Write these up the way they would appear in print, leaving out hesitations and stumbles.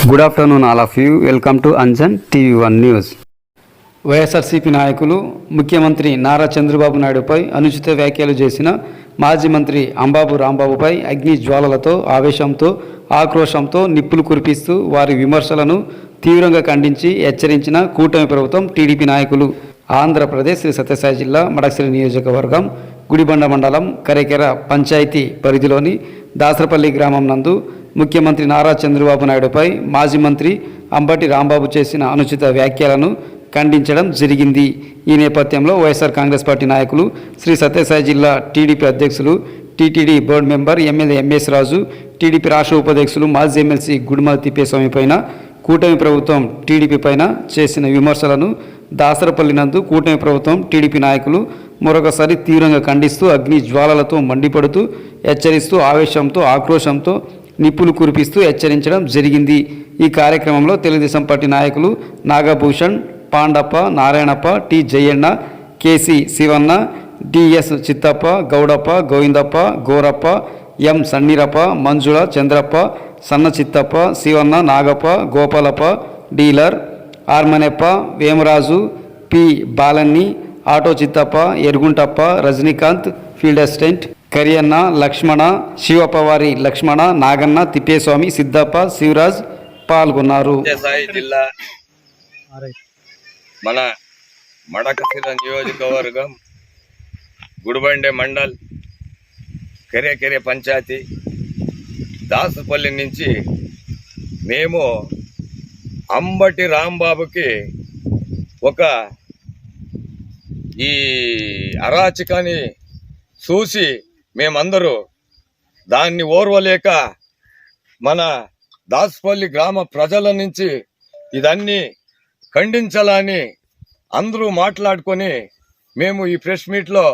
Good afternoon all of you. Welcome to Anjan TV1 news. YSRCP నాయకులు ముఖ్యమంత్రి నారా చంద్రబాబు నాయుడుపై అనుచిత వ్యాఖ్యలు చేసిన మాజీ మంత్రి అంబాబు రాంబాబుపై అగ్ని జ్వాలలతో, ఆవేశంతో, ఆక్రోశంతో నిప్పులు కురిపిస్తూ వారి విమర్శలను తీవ్రంగా ఖండించి హెచ్చరించిన కూటమి ప్రభుత్వం, టీడీపీ నాయకులు. ఆంధ్రప్రదేశ్ శ్రీ సత్యసాయి జిల్లా మడకసిరి నియోజకవర్గం గుడిబండ మండలం కరేకెర పంచాయతీ పరిధిలోని దాసరపల్లి గ్రామం నందు ముఖ్యమంత్రి నారా చంద్రబాబు నాయుడుపై మాజీ మంత్రి అంబటి రాంబాబు చేసిన అనుచిత వ్యాఖ్యలను ఖండించడం జరిగింది. ఈ నేపథ్యంలో వైఎస్ఆర్ కాంగ్రెస్ పార్టీ నాయకులు, శ్రీ సత్యసాయి జిల్లా టీడీపీ అధ్యక్షులు, TTD board member MLA MS Raju, TDP రాష్ట్ర ఉపాధ్యక్షులు మాజీ ఎమ్మెల్సీ గుడిమల తిప్పేస్వామి పైన కూటమి ప్రభుత్వం టీడీపీ పైన చేసిన విమర్శలను దాసరపల్లి నందు కూటమి ప్రభుత్వం, టీడీపీ నాయకులు మరొకసారి తీవ్రంగా ఖండిస్తూ అగ్ని జ్వాలలతో మండిపడుతూ హెచ్చరిస్తూ ఆవేశంతో, ఆక్రోశంతో నిప్పులు కురిపిస్తూ హెచ్చరించడం జరిగింది. ఈ కార్యక్రమంలో తెలుగుదేశం పార్టీ నాయకులు Nagabhushan, Pandappa, Narayanappa, T Jayanna, KC Sivanna, DS Chittappa, Gowdappa, Govindappa, Gorappa, M Sanneerappa, Manjula, Chandrappa, Sanna Chittappa, Sivanna, Nagappa, Gopalappa, dealer, Armaneppa, Vemaraju, P Balanni, auto Chittappa, Yeruguntappa, Rajinikanth, field assistant Kariyanna, Lakshmana, Shivapavari Lakshmana, Naganna, Thippeswamy, Siddappa, Sivaraj పాల్గొన్నారు. సత్యసాయి జిల్లా మన మడకసిర నియోజకవర్గం గుడిబండే మండల్ కెరే పంచాయతీ దాసపల్లి నుంచి మేము అంబటి రాంబాబుకి ఒక ఈ అరాచకాన్ని చూసి మేమందరూ దాన్ని ఓర్వలేక మన దాసపల్లి గ్రామ ప్రజల నుంచి ఇదన్నీ ఖండించాలని అందరూ మాట్లాడుకొని మేము ఈ ప్రెస్ మీట్లో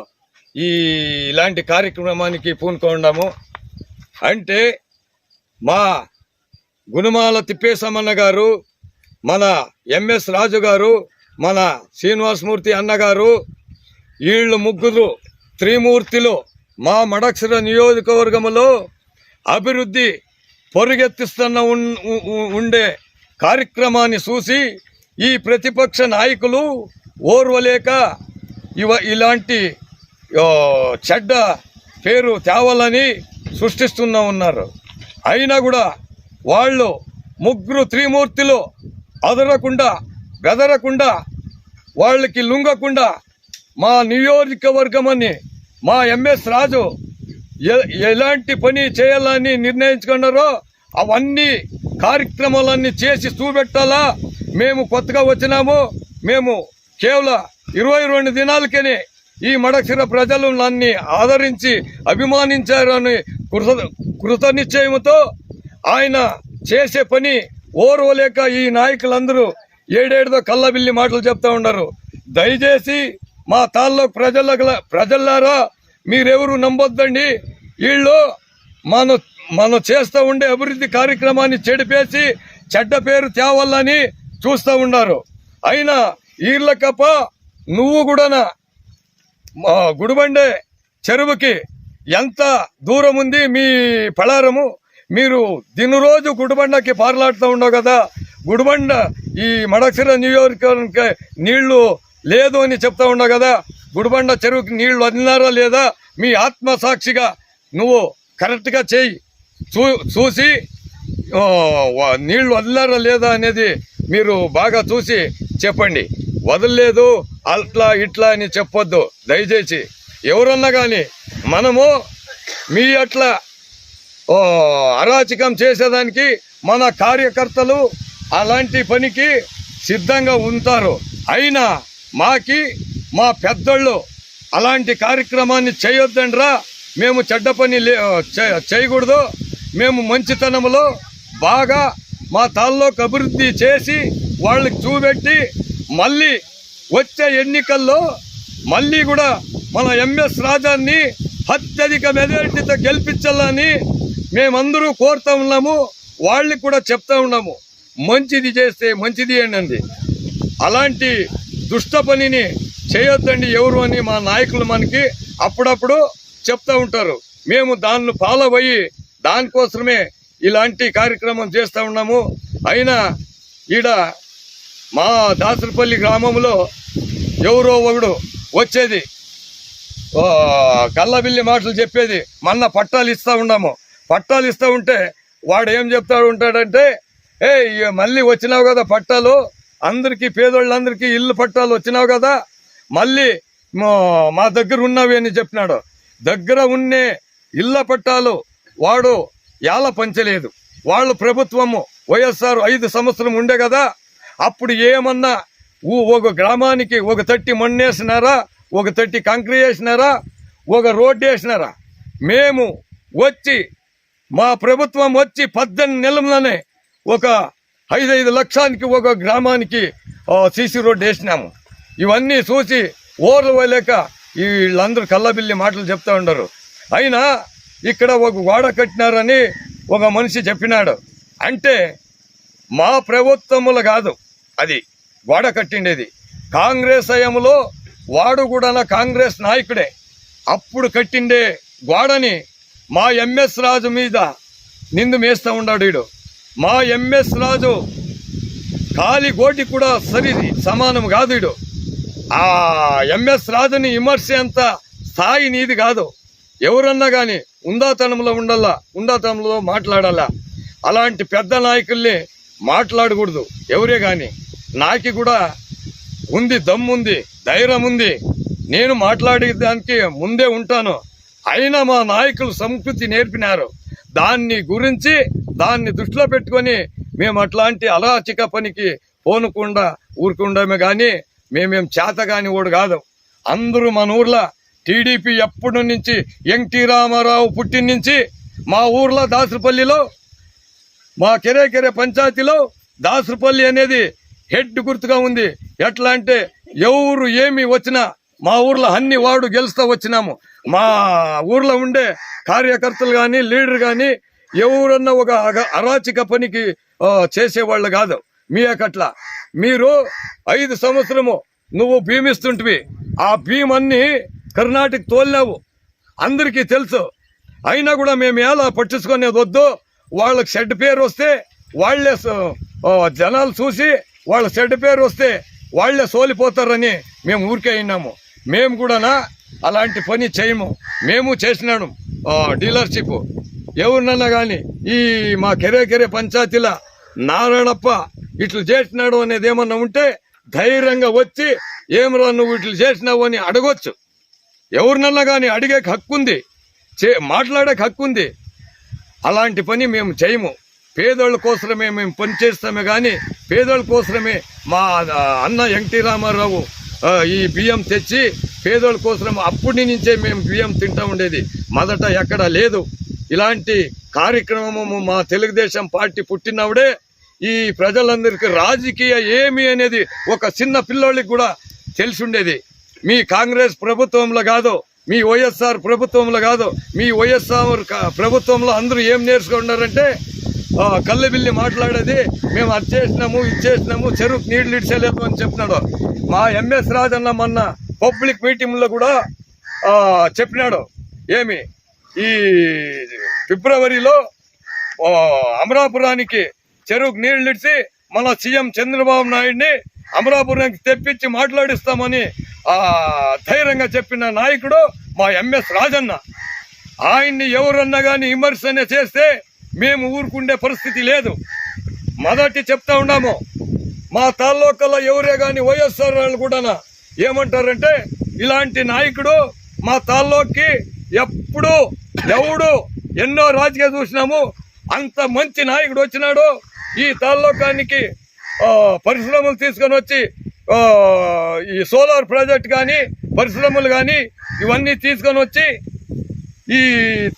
ఇలాంటి కార్యక్రమానికి పూనుకున్నాము. అంటే మా గుణమాల తిప్పేసమన్న గారు, మన ఎంఎస్ రాజు గారు, మన శ్రీనివాసమూర్తి అన్నగారు, వీళ్ళు ముగ్గురు త్రిమూర్తులు మా మడకసిర నియోజకవర్గంలో అభివృద్ధి పొరుగెత్తిస్తున్న ఉండే కార్యక్రమాన్ని చూసి ఈ ప్రతిపక్ష నాయకులు ఓర్వలేక ఇలాంటి చెడ్డ పేరు తేవాలని సృష్టిస్తున్నా ఉన్నారు. అయినా కూడా వాళ్ళు ముగ్గురు త్రిమూర్తులు అదరకుండా బెదరకుండా వాళ్ళకి లొంగకుండా మా నియోజకవర్గం అని మా ఎంఎస్ రాజు ఎలాంటి పని చేయాలని నిర్ణయించుకున్నారో అవన్నీ కార్యక్రమాలన్నీ చేసి చూపెట్టాలా. మేము కొత్తగా వచ్చినాము, మేము కేవలం 22 దినాలకే ఈ మడకసిర ప్రజలు నన్ను ఆదరించి అభిమానించారని కృతనిశ్చయంతో ఆయన చేసే పని ఓర్వలేక ఈ నాయకులందరూ ఏడేడుదో కళ్ళబిల్లి మాటలు చెప్తా ఉన్నారు. దయచేసి మా తాళ్ళకు ప్రజలారా మీరెవరు నమ్మొద్దండి. వీళ్ళు మనం చేస్తూ ఉండే అభివృద్ధి కార్యక్రమాన్ని చెడిపేసి చెడ్డ పేరు తేవాలని చూస్తూ ఉన్నారు. అయినా వీళ్ళకప్ప నువ్వు కూడా గుడిబండే చెరువుకి ఎంత దూరం ఉంది మీ పళారము, మీరు దినరోజు గుడిబండకి పారలాడుతూ ఉండవు కదా. గుడిబండ ఈ మడకసిర నియోజకవర్గానికి నీళ్లు లేదు అని చెప్తా ఉన్నావు కదా. గుడిబండ చెరువుకి నీళ్లు వదిలినారా లేదా మీ ఆత్మసాక్షిగా నువ్వు కరెక్ట్గా చేయి చూసి నీళ్లు వదిలారా లేదా అనేది మీరు బాగా చూసి చెప్పండి. వదలలేదు అట్లా ఇట్లా అని చెప్పొద్దు దయచేసి. ఎవరన్నా కానీ మనము మీ అట్లా అరాచకం చేసేదానికి మన కార్యకర్తలు అలాంటి పనికి సిద్ధంగా ఉంటారు. అయినా మా పెద్దోళ్ళు అలాంటి కార్యక్రమాన్ని చేయొద్దండ్రా, మేము చెడ్డ పని చేయకూడదు, మేము మంచితనంలో బాగా మా తాళ్ళలోకి అభివృద్ధి చేసి వాళ్ళకి చూపెట్టి మళ్ళీ వచ్చే ఎన్నికల్లో మళ్ళీ కూడా మన ఎంఎస్ రాజాన్ని అత్యధిక మెజారిటీతో గెలిపించాలని మేమందరూ కోరుతూ ఉన్నాము. వాళ్ళకి కూడా చెప్తా ఉన్నాము, మంచిది చేస్తే మంచిది ఏంటండి, అలాంటి దుష్ట పనిని చేయొద్దండి ఎవరు అని మా నాయకులు మనకి అప్పుడప్పుడు చెప్తూ ఉంటారు. మేము దాన్ని ఫాలో అయ్యి దానికోసమే ఇలాంటి కార్యక్రమం చేస్తూ ఉన్నాము. అయినా ఈడ మా దాసరపల్లి గ్రామంలో ఎవరో ఒకడు వచ్చేది కళ్ళబిల్లి మాటలు చెప్పేది. మొన్న పట్టాలు ఇస్తూ ఉన్నాము. పట్టాలు ఇస్తూ ఉంటే వాడు ఏం చెప్తాడు ఉంటాడంటే, మళ్ళీ వచ్చినావు కదా పట్టాలు, అందరికీ పేదోళ్ళందరికీ ఇల్లు పట్టాలు వచ్చినావు కదా, మళ్ళీ మా దగ్గర ఉన్నవి అని చెప్పినాడు. దగ్గర ఉన్నే ఇళ్ళ పట్టాలు వాడు ఎలా పంచలేదు. వాళ్ళు ప్రభుత్వము వైఎస్ఆర్ 5 సంవత్సరం ఉండే కదా, అప్పుడు ఏమన్నా ఒక గ్రామానికి ఒక తట్టి మన్నేసినారా, ఒక తట్టి కంక్రీ వేసినారా, ఒక రోడ్డు వేసినారా? మేము వచ్చి మా ప్రభుత్వం వచ్చి 18 నెలల్లోనే ఒక 5 లక్షానికి ఒక గ్రామానికి సీసీ రోడ్డు వేసినాము. ఇవన్నీ చూసి ఓర్వలేక వీళ్ళందరూ కళ్ళబిల్లి మాటలు చెప్తా ఉండరు. అయినా ఇక్కడ ఒక గోడ కట్టినారని ఒక మనిషి చెప్పినాడు. అంటే మా ప్రభుత్వములు కాదు అది గోడ కట్టిండేది. కాంగ్రెస్ హయాంలో వాడు కూడా కాంగ్రెస్ నాయకుడే. అప్పుడు కట్టిండే గోడని మా ఎంఎస్ రాజు మీద నిందు మేస్తూ ఉన్నాడు వీడు. మా ఎంఎస్ రాజు ఖాళీ గోటి కూడా సరిది సమానం కాదు వీడు. ఆ ఎంఎస్ రాజుని విమర్శంత స్థాయి నీది కాదు. ఎవరన్నా కానీ ఉందాతనంలో ఉండాలా, ఉందాతనంలో మాట్లాడాలా. అలాంటి పెద్ద నాయకుల్ని మాట్లాడకూడదు ఎవరే కానీ. నాకు కూడా ఉంది, దమ్ముంది, ధైర్యం ఉంది, నేను మాట్లాడేదానికి ముందే ఉంటాను. అయినా మా నాయకులు సంస్కృతి నేర్పినారు. దాన్ని గురించి దాన్ని దృష్టిలో పెట్టుకొని మేము అట్లాంటి అరాచక పనికి పోనకుండా ఊరుకుండమే కానీ మేమేం చేత కాని ఓడు కాదు. అందరూ మన ఊర్లో టీడీపీ ఎప్పటి నుంచి ఎన్టీ రామారావు పుట్టిన నుంచి మా ఊర్లో దాసరపల్లిలో మా కెరే పంచాయతీలో దాసరపల్లి అనేది హెడ్ గుర్తుగా ఉంది. ఎట్లా అంటే ఎవరు ఏమి వచ్చినా మా ఊర్లో అన్ని వార్డు గెలుస్తూ వచ్చినాము. మా ఊర్లో ఉండే కార్యకర్తలు కానీ లీడర్ కానీ ఎవరన్నా ఒక అరాచక పనికి చేసేవాళ్ళు కాదు. మీకట్లా మీరు 5 సంవత్సరము నువ్వు భీమిస్తుంటివి. ఆ భీమ్ అన్ని కర్ణాటక తోలినావు, అందరికీ తెలుసు. అయినా కూడా మేము ఎలా పట్టించుకునేది వద్దు. వాళ్ళకి చెడ్డ పేరు వస్తే వాళ్లే జనాలు చూసి వాళ్ళ చెడ్డ పేరు వస్తే వాళ్లే సోలిపోతారని మేము ఊరికే అయినాము. మేము కూడా అలాంటి పని చేయము. మేము చేసినాము డీలర్షిప్. ఎవరినన్నా కానీ ఈ మా కెరే పంచాయతీల నారాయణప్ప ఇట్లు చేసినాడు అనేది ఏమన్నా ఉంటే ధైర్యంగా వచ్చి ఏమరా నువ్వు ఇట్లు చేసినావు అని అడగొచ్చు. ఎవరినన్నా కానీ అడిగే హక్కు ఉంది, మాట్లాడే హక్కు ఉంది. అలాంటి పని మేము చేయము. పేదోళ్ళ కోసమే మేము పని చేస్తామే కానీ పేదోళ్ళ కోసమే మా అన్న ఎన్టీ రామారావు ఈ బియ్యం తెచ్చి పేదోళ్ళ కోసం అప్పటి నుంచే మేము బియ్యం తింటూ ఉండేది. మొదట ఎక్కడ లేదు ఇలాంటి కార్యక్రమము. మా తెలుగుదేశం పార్టీ పుట్టినప్పుడే ఈ ప్రజలందరికీ రాజకీయ ఏమి అనేది ఒక చిన్న పిల్లోళ్ళకి కూడా తెలిసి ఉండేది. మీ కాంగ్రెస్ ప్రభుత్వంలో కాదు, మీ వైఎస్ఆర్ ప్రభుత్వంలో కాదు, మీ వైఎస్ఆర్ ప్రభుత్వంలో అందరూ ఏం నేర్చుకున్నారంటే కళ్ళబిల్లి మాట్లాడేది. మేము అది చేసినాము, ఇది చేసినాము, చెరుకు నీళ్లు ఇడ్చలేదు అని చెప్పినాడు. మా ఎంఎస్ రాజన్న మొన్న పబ్లిక్ మీటింగ్లో కూడా చెప్పినాడు. ఏమి ఈ ఫిబ్రవరిలో అమరాపురానికి చెరుకు నీళ్లు ఇడ్చి మన సీఎం చంద్రబాబు నాయుడిని అమరాపురానికి తెప్పించి మాట్లాడిస్తామని ధైర్యంగా చెప్పిన నాయకుడు మా ఎంఎస్ రాజన్న. ఆయన్ని ఎవరన్నా కానీ విమర్శన చేస్తే మేము ఊరుకుండే పరిస్థితి లేదు. మొదటి చెప్తా ఉన్నాము, మా తాలూకాలో ఎవరే కానీ వైఎస్ఆర్ వాళ్ళు కూడా ఏమంటారంటే ఇలాంటి నాయకుడు మా తాలూకి ఎప్పుడు ఎవడు ఎన్నో రాజకీయ చూసినాము, అంత మంచి నాయకుడు వచ్చినాడు. ఈ తాలూకానికి పరిశ్రమలు తీసుకొని వచ్చి ఈ సోలార్ ప్రాజెక్ట్ కానీ పరిశ్రమలు కానీ ఇవన్నీ తీసుకొని వచ్చి ఈ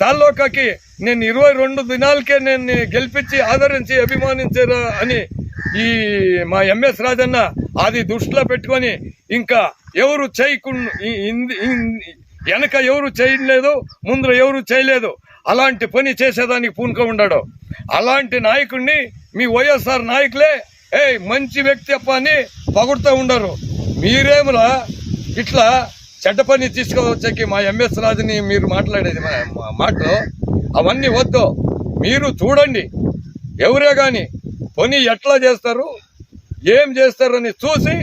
తాలూకాకి నేను 22 దినాలకే నేను గెలిపించి ఆదరించి అభిమానించారా అని ఈ మా ఎంఎస్ రాజన్న అది దృష్టిలో పెట్టుకొని ఇంకా ఎవరు చేయకుండా వెనక ఎవరు చేయలేదు, ముందర ఎవరు చేయలేదు, అలాంటి పని చేసేదానికి పూనుక ఉన్నాడు. అలాంటి నాయకుడిని మీ వైఎస్ఆర్ నాయకులే మంచి వ్యక్తి అప్ప అని పొగుడుతూ ఉండరు. మీరేములా ఇట్లా చెడ్డ పని తీసుకొచ్చాకి మా ఎంఎస్ రాజుని మీరు మాట్లాడేది మాటలు అవన్నీ వద్దు. మీరు చూడండి, ఎవరే కానీ పని ఎట్లా చేస్తారు, ఏం చేస్తారని చూసి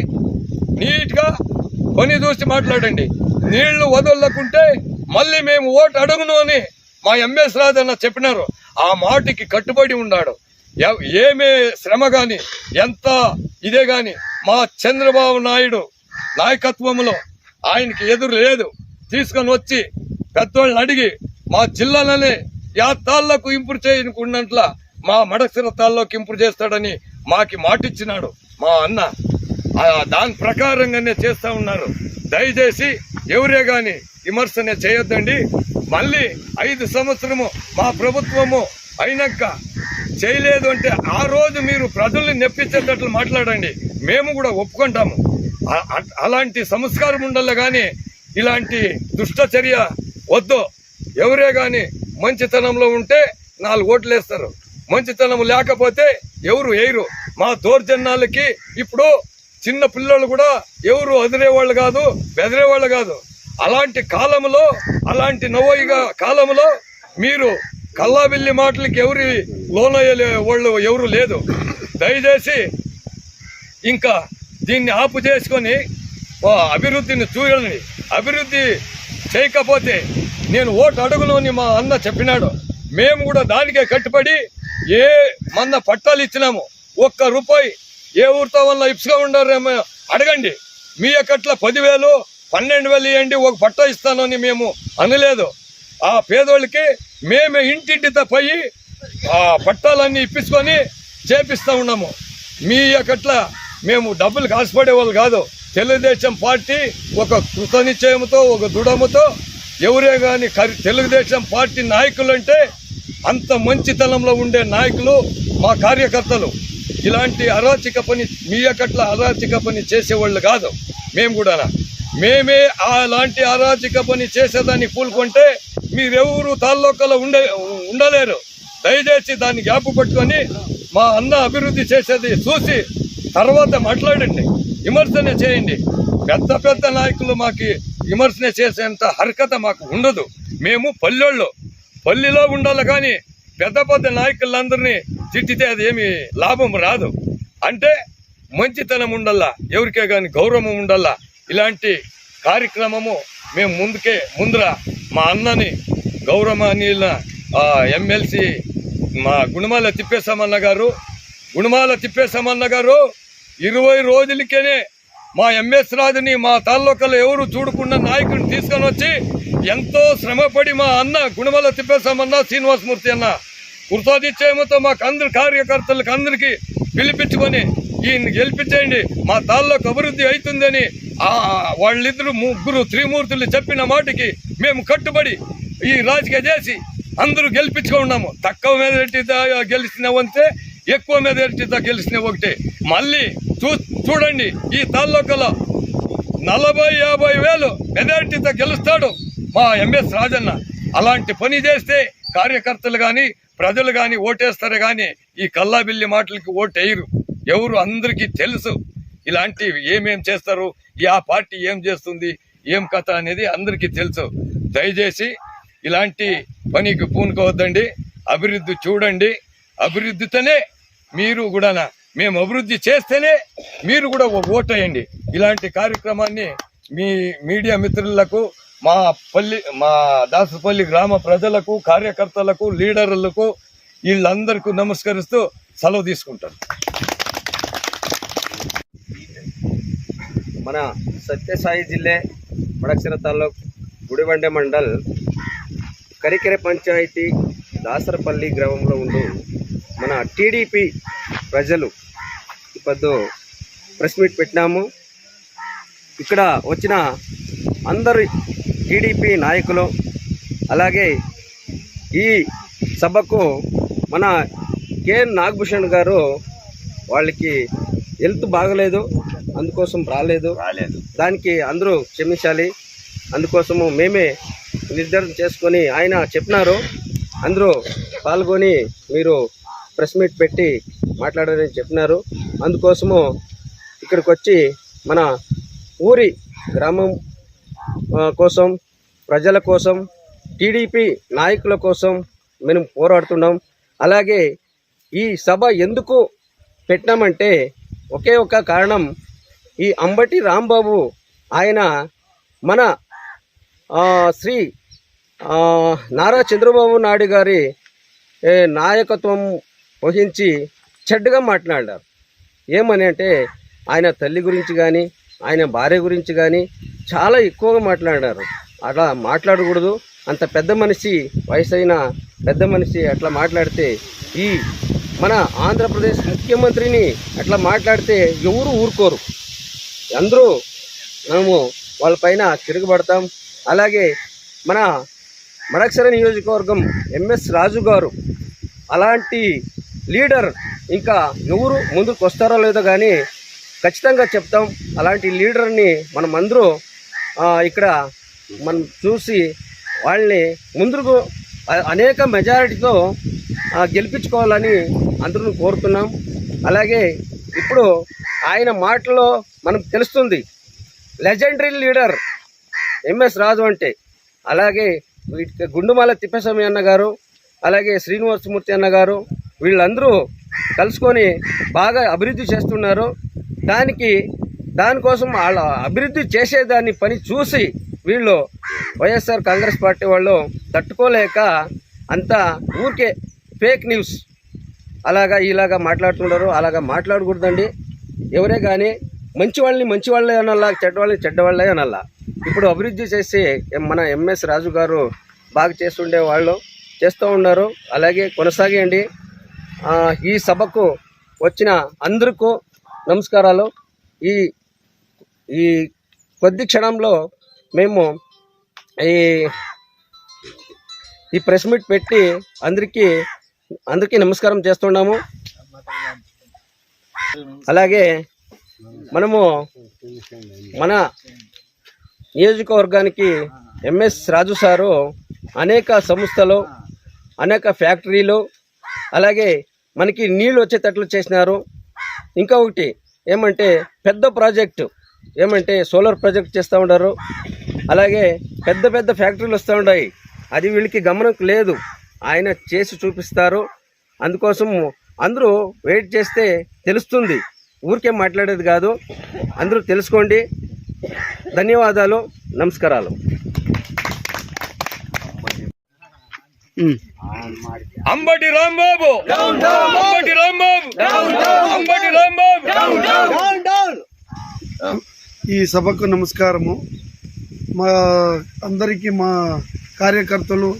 నీట్గా పని చూసి మాట్లాడండి. నీళ్లు వదలకుంటే మళ్ళీ మేము ఓటు అడుగును అని మా ఎంఎస్ రాజన్న చెప్పినారు. ఆ మాటికి కట్టుబడి ఉన్నాడు. ఏమే శ్రమ గాని ఎంత ఇదే గాని మా చంద్రబాబు నాయుడు నాయకత్వంలో ఆయనకి ఎదురు లేదు. తీసుకొని వచ్చి పెద్దోళ్ళని అడిగి మా జిల్లాలోనే తాళ్లకు ఇంప్రూవ్ చేయనుకున్నట్ల మా మడసిర తాళ్ళలోకి ఇంప్రూవ్ చేస్తాడని మాకి మాటిచ్చినాడు మా అన్న. దాని ప్రకారంగానే చేస్తా ఉన్నారు. దయచేసి ఎవరే గాని విమర్శనే చేయొద్దండి. మళ్ళీ 5 సంవత్సరము మా ప్రభుత్వము అయినాక చేయలేదు అంటే ఆ రోజు మీరు ప్రజల్ని నెప్పించేటట్లు మాట్లాడండి, మేము కూడా ఒప్పుకుంటాము. అలాంటి సంస్కారం ఉండాలి కానీ ఇలాంటి దుష్ట చర్య వద్దు. ఎవరే గాని మంచితనంలో ఉంటే 4 ఓట్లు వేస్తారు, మంచితనం లేకపోతే ఎవరు వేయరు. మా దౌర్జన్యాలకి ఇప్పుడు చిన్న పిల్లలు కూడా ఎవరు అదిరేవాళ్ళు కాదు, బెదిరేవాళ్ళు కాదు. అలాంటి కాలంలో, అలాంటి నవ్వయిగా కాలంలో మీరు కల్లాబిల్లి మాటలకి ఎవరి లోనయ్యే వాళ్ళు ఎవరు లేదు. దయచేసి ఇంకా దీన్ని ఆపు చేసుకొని అభివృద్ధిని చూడండి. అభివృద్ధి చేయకపోతే నేను ఓటు అడుగును అని మా అన్న చెప్పినాడు. మేము కూడా దానికే కట్టుబడి మన పట్టాలు ఇచ్చినాము. 1 రూపాయి ఏ ఊరితో వల్ల ఇప్స్గా ఉండారేమో అడగండి. మీ అక్కట్ల 10,000 12,000 ఇవ్వండి, 1 పట్టా ఇస్తానని మేము అనలేదు. ఆ పేదోళ్ళకి మేమే ఇంటింటితో పోయి ఆ పట్టాలన్నీ ఇప్పించుకొని చేపిస్తా ఉన్నాము. మీ అక్కట్ల మేము డబ్బులు కాసిపడే వాళ్ళు కాదు. తెలుగుదేశం పార్టీ ఒక కృతనిశ్చయంతో, ఒక దృఢముతో ఎవరే కానీ తెలుగుదేశం పార్టీ నాయకులు అంటే అంత మంచితనంలో ఉండే నాయకులు మా కార్యకర్తలు. ఇలాంటి అరాచక పని మీ అక్కట్ల అరాచక పని చేసేవాళ్ళు కాదు. మేము కూడా మేమే అలాంటి అరాచక పని చేసేదాన్ని పూనుకుంటే మీరెవరు తాళ్ళొక్కలో ఉండలేరు. దయచేసి దాన్ని గ్యాప్ పట్టుకొని మా అన్న అభివృద్ధి చేసేది చూసి తర్వాత మాట్లాడండి, విమర్శనే చేయండి. పెద్ద పెద్ద నాయకులు మాకు విమర్శనే చేసేంత హర్కత మాకు ఉండదు. మేము పల్లెలో ఉండాలి కానీ పెద్ద పెద్ద నాయకులందరినీ తిట్టితే అది ఏమి లాభం రాదు. అంటే మంచితనం ఉండాలా, ఎవరికే కానీ గౌరవం ఉండాలా. ఇలాంటి కార్యక్రమము మేము ముందర మా అన్నని గౌరవనీయుల ఎమ్మెల్సీ మా గుణమాల తిప్పేశామన్న గారు 20 రోజులకేనే మా ఎంఎస్ రాజుని మా తాలూకాలో ఎవరు చూడకుండా నాయకుడిని తీసుకొని వచ్చి ఎంతో శ్రమపడి మా అన్న గుణమాల తిప్పేశామన్న శ్రీనివాసమూర్తి అన్న కృతనిశ్చయంతో మాకు అందరి కార్యకర్తలకు అందరికీ పిలిపించుకొని ఈయన్ని గెలిపించేయండి, మా తాళ్ళకు అభివృద్ధి అవుతుందని వాళ్ళిద్దరు 3 త్రిమూర్తులు చెప్పిన మాటకి మేము కట్టుబడి ఈ రాజకీయ చేసి అందరూ గెలిపించుకున్నాము. తక్కువ మెజారిటీతో గెలిచినవంతే, ఎక్కువ మెజారిటీతో గెలిచిన ఒకటే. మళ్ళీ చూడండి ఈ తాలూకాలో 40-50 వేలు మెజారిటీతో గెలుస్తాడు మా ఎంఎస్ రాజన్న. అలాంటి పని చేస్తే కార్యకర్తలు కానీ ప్రజలు కానీ ఓటేస్తారు కానీ ఈ కల్లాబిల్లి మాటలకి ఓటేయరు ఎవరు. అందరికీ తెలుసు ఇలాంటివి ఏమేం చేస్తారు, ఆ పార్టీ ఏం చేస్తుంది, ఏం కథ అనేది అందరికీ తెలుసు. దయచేసి ఇలాంటి పనికి పూనుకోవద్దండి. అభివృద్ధి చూడండి. అభివృద్ధితోనే మీరు కూడా మేము అభివృద్ధి చేస్తేనే మీరు కూడా ఓటేయండి. ఇలాంటి కార్యక్రమాన్ని మీ మీడియా మిత్రులకు, మా దాసపల్లి గ్రామ ప్రజలకు, కార్యకర్తలకు, లీడర్లకు వీళ్ళందరికీ నమస్కరిస్తూ సెలవు తీసుకుంటాను. మన సత్యసాయి జిల్లా మడక్సిర తాలూకు గుడిబండ మండల్ కరికెర పంచాయతీ దాసరపల్లి గ్రామంలో ఉండు మన టీడీపీ ప్రజలు ఇప్పుడు ప్రెస్ మీట్ పెట్టినాము. ఇక్కడ వచ్చిన అందరు టీడీపీ నాయకులు, అలాగే ఈ సభకు మన కేఎన్ నాగభూషణ్ గారు వాళ్ళకి హెల్త్ బాగలేదు, అందుకోసం రాలేదు. దానికి అందరూ క్షమించాలి. అందుకోసము మేమే నిర్ధారణ చేసుకొని ఆయన చెప్పినారు అందరూ పాల్గొని మీరు ప్రెస్ మీట్ పెట్టి మాట్లాడారని చెప్పినారు. అందుకోసము ఇక్కడికి వచ్చి మన ఊరి గ్రామం కోసం, ప్రజల కోసం, టీడీపీ నాయకుల కోసం మేము పోరాడుతున్నాం. అలాగే ఈ సభ ఎందుకు పెట్టినామంటే ఒకే ఒక కారణం, ఈ అంబటి రాంబాబు ఆయన మన శ్రీ నారా చంద్రబాబు నాయుడు గారి నాయకత్వం వహించి చెడ్డగా మాట్లాడారు. ఏమని అంటే ఆయన తల్లి గురించి కానీ ఆయన భార్య గురించి కానీ చాలా ఎక్కువగా మాట్లాడారు. అలా మాట్లాడకూడదు. అంత పెద్ద మనిషి, వయసైన పెద్ద మనిషి అట్లా మాట్లాడితే, ఈ మన ఆంధ్రప్రదేశ్ ముఖ్యమంత్రిని అట్లా మాట్లాడితే ఎవరు ఊరుకోరు. అందరూ మనము వాళ్ళపైన తిరగబడతాం. అలాగే మన మడకశిర నియోజకవర్గం ఎంఎస్ రాజు గారు అలాంటి లీడర్ ఇంకా ఎవరు ముందుకు వస్తారో లేదో కానీ ఖచ్చితంగా చెప్తాం. అలాంటి లీడర్ని మనమందరూ ఇక్కడ మనం చూసి వాళ్ళని ముందుకు అనేక మెజారిటీతో గెలిపించుకోవాలని అందరూ కోరుతున్నాం. అలాగే ఇప్పుడు ఆయన మాటలో మనకు తెలుస్తుంది లెజెండరీ లీడర్ ఎంఎస్ రాజు అంటే. అలాగే గుండుమాల తిప్పస్వామి అన్న గారు, అలాగే శ్రీనివాసమూర్తి అన్న గారు, వీళ్ళందరూ కలుసుకొని బాగా అభివృద్ధి చేస్తున్నారు. దానికోసం వాళ్ళ అభివృద్ధి చేసేదాన్ని పని చూసి వీళ్ళు వైఎస్ఆర్ కాంగ్రెస్ పార్టీ వాళ్ళు తట్టుకోలేక అంతా ఊరికే ఫేక్ న్యూస్ ఇలాగా మాట్లాడుతున్నారు. అలాగా మాట్లాడకూడదండి. ఎవరే కానీ మంచి వాళ్ళే అనల్లా, చెడ్డవాళ్ళే అనల్లా. ఇప్పుడు అభివృద్ధి చేసి మన ఎంఎస్ రాజు గారు బాగా చేస్తుండే వాళ్ళు చేస్తూ ఉన్నారు. అలాగే కొనసాగండి. ఈ సభకు వచ్చిన అందరికీ నమస్కారాలు. ఈ కొద్ది క్షణంలో మేము ఈ ప్రెస్ మీట్ పెట్టి అందరికీ నమస్కారం చేస్తున్నాము. అలాగే మనము మన నియోజకవర్గానికి ఎంఎస్ రాజు సారు అనేక సంస్థలు, అనేక ఫ్యాక్టరీలు, అలాగే మనకి నీళ్ళు వచ్చేటట్లు చేసినారు. ఇంకా ఒకటి ఏమంటే పెద్ద ప్రాజెక్టు ఏమంటే సోలార్ ప్రాజెక్ట్ చేస్తూ ఉంటారు. అలాగే పెద్ద ఫ్యాక్టరీలు వస్తూ ఉన్నాయి. అది వీళ్ళకి గమనం లేదు. ఆయన చేసి చూపిస్తారు. అందుకోసం అందరూ వెయిట్ చేస్తే తెలుస్తుంది. ఊరికే మాట్లాడేది కాదు. అందరూ తెలుసుకోండి. ధన్యవాదాలు, నమస్కారాలు. అంబటి రాంబాబు, అంబటి రాంబాబు, అంబటి రాంబాబు. ఈ సభకు నమస్కారము. మా అందరికీ, మా కార్యకర్తలు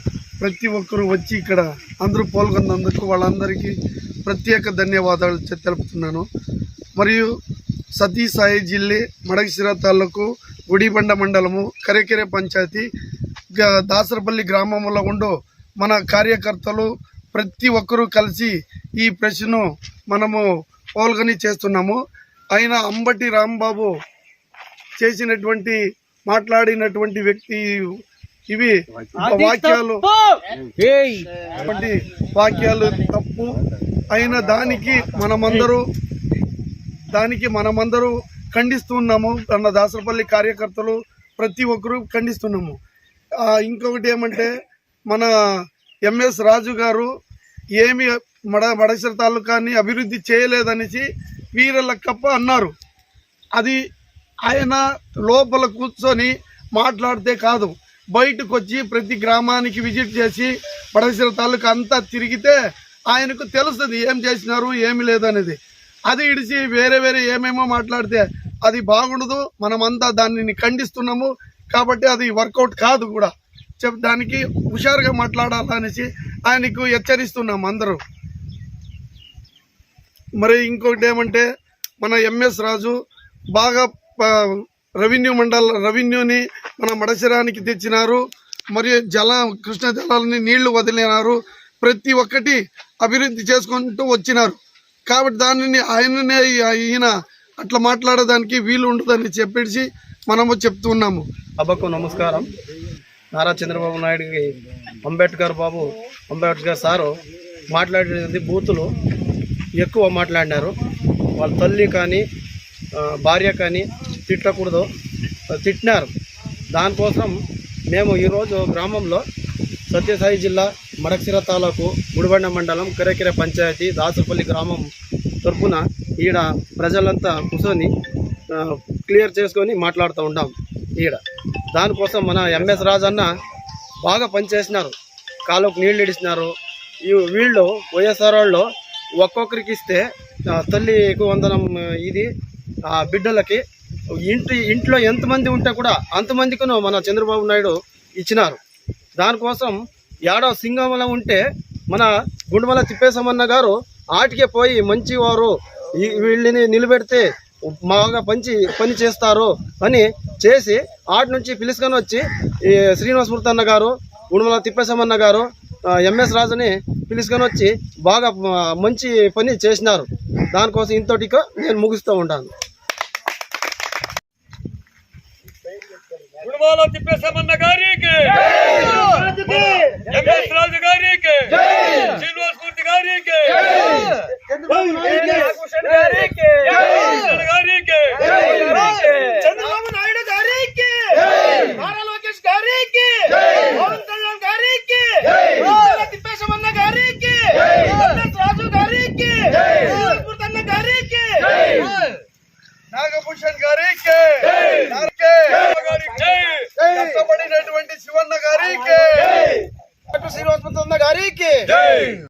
ప్రతి ఒక్కరూ వచ్చి ఇక్కడ అందరూ పాల్గొన్నందుకు వాళ్ళందరికీ ప్రత్యేక ధన్యవాదాలు తెలుపుతున్నాను. మరియు సతీసాయి జిల్లా మడకశిర తాలూకు గుడిబండ మండలము కరికెర పంచాయతీ దాసరపల్లి గ్రామంలో ఉండు మన కార్యకర్తలు ప్రతి ఒక్కరూ కలిసి ఈ ప్రశ్నను మనము పాల్గొని చేస్తున్నాము. ఆయన అంబటి రాంబాబు మాట్లాడినటువంటి వ్యక్తి ఇవి వాక్యాలు తప్పు అయిన దానికి మనమందరూ ఖండిస్తున్నాము. అన్న దాసరపల్లి కార్యకర్తలు ప్రతి ఒక్కరూ ఖండిస్తున్నాము. ఇంకొకటి ఏమంటే మన ఎంఎస్ రాజు గారు ఏమి మడకశిర తాలూకాని అభివృద్ధి చేయలేదనేసి వీరలక్కప్ప అన్నారు. అది ఆయన లోపల కూర్చొని మాట్లాడితే కాదు, బయటకు వచ్చి ప్రతి గ్రామానికి విజిట్ చేసి మడకశిర తాలూకా అంతా తిరిగితే ఆయనకు తెలుస్తుంది ఏం చేసినారు ఏమి లేదనేది. అది ఇడిచి వేరే ఏమేమో మాట్లాడితే అది బాగుండదు. మనమంతా దానిని ఖండిస్తున్నాము. కాబట్టి అది వర్కౌట్ కాదు కూడా. దానికి హుషారుగా మాట్లాడాలనేసి ఆయనకు హెచ్చరిస్తున్నాము అందరూ. మరి ఇంకొకటి ఏమంటే మన ఎంఎస్ రాజు బాగా రెవెన్యూని మన మడకశిరానికి తెచ్చినారు. మరియు కృష్ణ జలాలని నీళ్లు వదిలినారు. ప్రతి ఒక్కటి అభివృద్ధి చేసుకుంటూ వచ్చినారు. కాబట్టి దానిని ఈయన అట్లా మాట్లాడడానికి వీలు ఉండదని చెప్పేసి మనము చెప్తున్నాము. సభకు నమస్కారం. నారా చంద్రబాబు నాయుడుకి అంబేద్కర్ సారు మాట్లాడినది బూతులు ఎక్కువ మాట్లాడినారు. వాళ్ళ తల్లి కానీ భార్య కానీ తిట్టకూడదు, తిట్టినారు. దానికోసం మేము ఈరోజు గ్రామంలో సత్యసాయి జిల్లా మడకశిర తాలూకు గుడిబండ మండలం కరికెర పంచాయతీ దాసరపల్లి గ్రామం తరపున ఈడ ప్రజలంతా కూర్చొని క్లియర్ చేసుకొని మాట్లాడుతూ ఉంటాం ఈడ. దానికోసం మన ఎంఎస్ రాజన్న బాగా పనిచేసినారు, కాలువకు నీళ్ళు ఇడిచినారు. వీళ్ళు వైఎస్ఆర్ వాళ్ళు ఒక్కొక్కరికి ఇస్తే తల్లికి వందనం ఇది బిడ్డలకి ఇంట్లో ఎంతమంది ఉంటే కూడా అంతమందికి మన చంద్రబాబు నాయుడు ఇచ్చినారు. దానికోసం ఏడో సింగంలో ఉంటే మన గుండుమల తిప్పేశమన్న గారు ఆటికే పోయి మంచివారు వీళ్ళని నిలబెడితే బాగా పని చేస్తారు అని చేసి ఆటి నుంచి పిలుచుకొని వచ్చి ఈ శ్రీనివాసమూర్తి అన్న గారు, గుండుమల తిప్పేశమన్న గారు, ఎంఎస్ రాజుని పిలుచుకొని వచ్చి బాగా మంచి పని చేసినారు. దానికోసం ఇంతటికో నేను ముగిస్తూ ఉంటాను. గుడివాల తిప్పేశమన్న గారికి, ఎంఎస్ రాజు గారికి, శ్రీనివాసమూర్తి గారికి, చంద్రబాబు నాయుడు గారికి, నారా లోకేష్ గారికి, పవన్ కళ్యాణ్ గారికి, తిప్పేశమన్న గారికి, ఎంఎస్ రాజు గారికి, శ్రీనివాసమూర్తి అన్న గారికి, నాగభూషణ్ గారికి, కష్టపడినటువంటి శివన్న గారికి, శ్రీనివాసమూర్తి అన్న గారికి